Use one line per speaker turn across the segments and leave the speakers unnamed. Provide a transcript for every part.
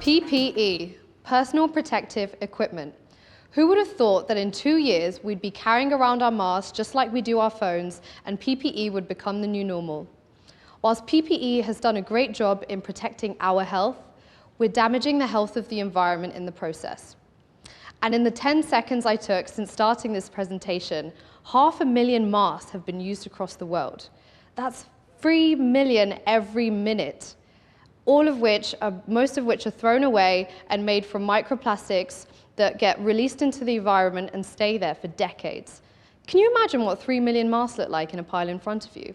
PPE, personal protective equipment. Who would have thought that in 2 years we'd be carrying around our masks just like we do our phones, and PPE would become the new normal? Whilst PPE has done a great job in protecting our health, we're damaging the health of the environment in the process. And in the 10 seconds I took since starting this presentation, 500,000 masks have been used across the world. That's 3 million every minute, most of which are thrown away and made from microplastics that get released into the environment and stay there for decades. Can you imagine what 3 million masks look like in a pile in front of you?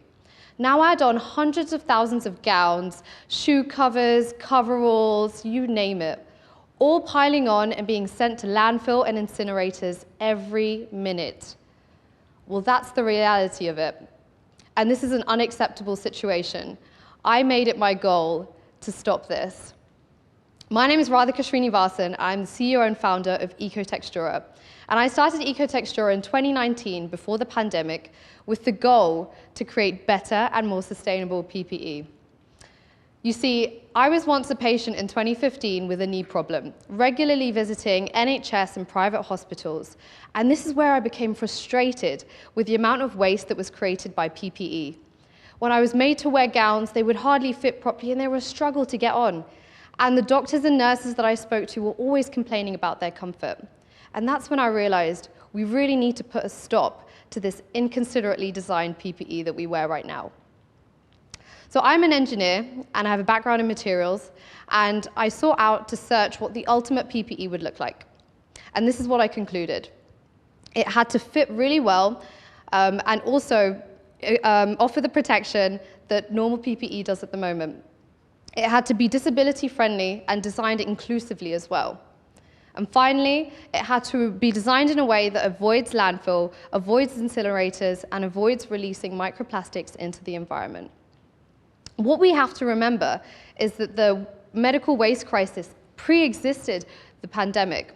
Now add on hundreds of thousands of gowns, shoe covers, coveralls, you name it, all piling on and being sent to landfill and incinerators every minute. Well, that's the reality of it. And this is an unacceptable situation. I made it my goal to stop this. My name is Radhika Srinivasan. I'm the CEO and founder of EcoTextura. And I started EcoTextura in 2019, before the pandemic, with the goal to create better and more sustainable PPE. You see, I was once a patient in 2015 with a knee problem, regularly visiting NHS and private hospitals. And this is where I became frustrated with the amount of waste that was created by PPE. When I was made to wear gowns, they would hardly fit properly and they were a struggle to get on. And the doctors and nurses that I spoke to were always complaining about their comfort. And that's when I realized we really need to put a stop to this inconsiderately designed PPE that we wear right now. So I'm an engineer and I have a background in materials, and I sought out to search what the ultimate PPE would look like. And this is what I concluded. It had to fit really well and also offer the protection that normal PPE does at the moment. It had to be disability friendly and designed inclusively as well. And finally, it had to be designed in a way that avoids landfill, avoids incinerators, and avoids releasing microplastics into the environment. What we have to remember is that the medical waste crisis pre-existed the pandemic.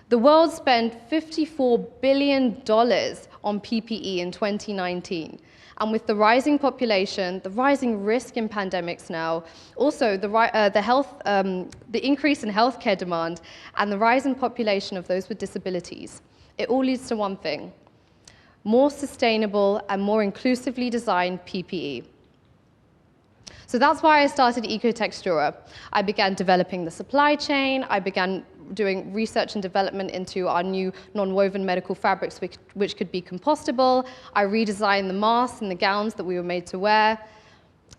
The world spent $54 billion on PPE in 2019. And with the rising population, the rising risk in pandemics now, also the increase in healthcare demand, and the rise in population of those with disabilities, it all leads to one thing: more sustainable and more inclusively designed PPE. So that's why I started EcoTextura. I began developing the supply chain. I began doing research and development into our new non-woven medical fabrics which could be compostable. I redesigned the masks and the gowns that we were made to wear.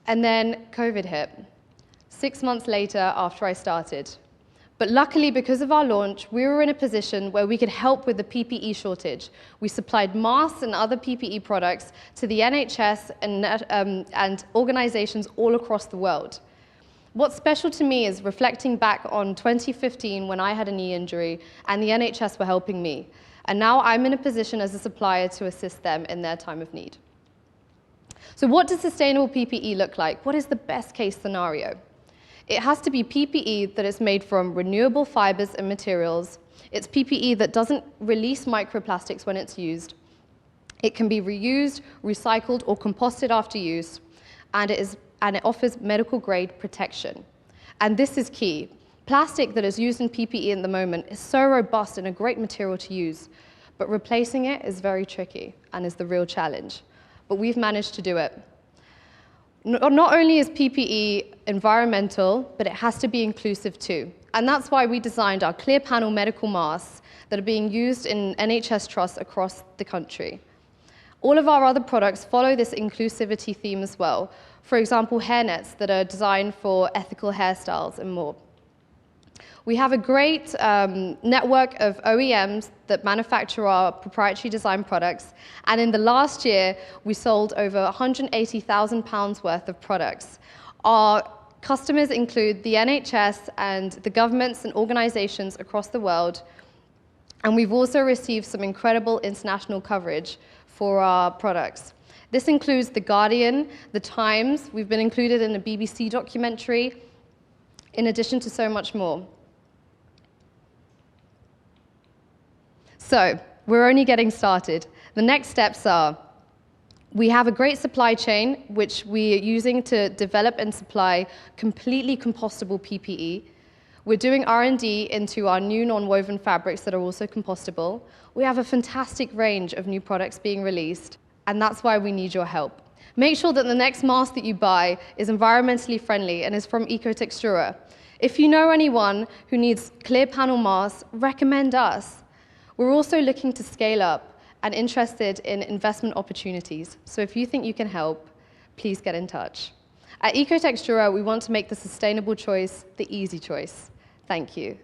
And then COVID hit, 6 months later after I started. But luckily, because of our launch, we were in a position where we could help with the PPE shortage. We supplied masks and other PPE products to the NHS and organizations all across the world. What's special to me is reflecting back on 2015 when I had a knee injury and the NHS were helping me. And now I'm in a position as a supplier to assist them in their time of need. So what does sustainable PPE look like? What is the best case scenario? It has to be PPE that is made from renewable fibers and materials. It's PPE that doesn't release microplastics when it's used. It can be reused, recycled, or composted after use, and it offers medical-grade protection. And this is key. Plastic that is used in PPE at the moment is so robust and a great material to use, but replacing it is very tricky and is the real challenge. But we've managed to do it. Not only is PPE environmental, but it has to be inclusive too. And that's why we designed our clear panel medical masks that are being used in NHS trusts across the country. All of our other products follow this inclusivity theme as well. For example, hairnets that are designed for ethical hairstyles and more. We have a great network of OEMs that manufacture our proprietary design products, and in the last year, we sold over £180,000 worth of products. Our customers include the NHS and the governments and organizations across the world, and we've also received some incredible international coverage for our products. This includes The Guardian, The Times, we've been included in a BBC documentary, in addition to so much more. So, we're only getting started. The next steps are, we have a great supply chain, which we are using to develop and supply completely compostable PPE. We're doing R&D into our new non-woven fabrics that are also compostable. We have a fantastic range of new products being released, and that's why we need your help. Make sure that the next mask that you buy is environmentally friendly and is from EcoTextura. If you know anyone who needs clear panel masks, recommend us. We're also looking to scale up and interested in investment opportunities. So if you think you can help, please get in touch. At EcoTextura, we want to make the sustainable choice the easy choice. Thank you.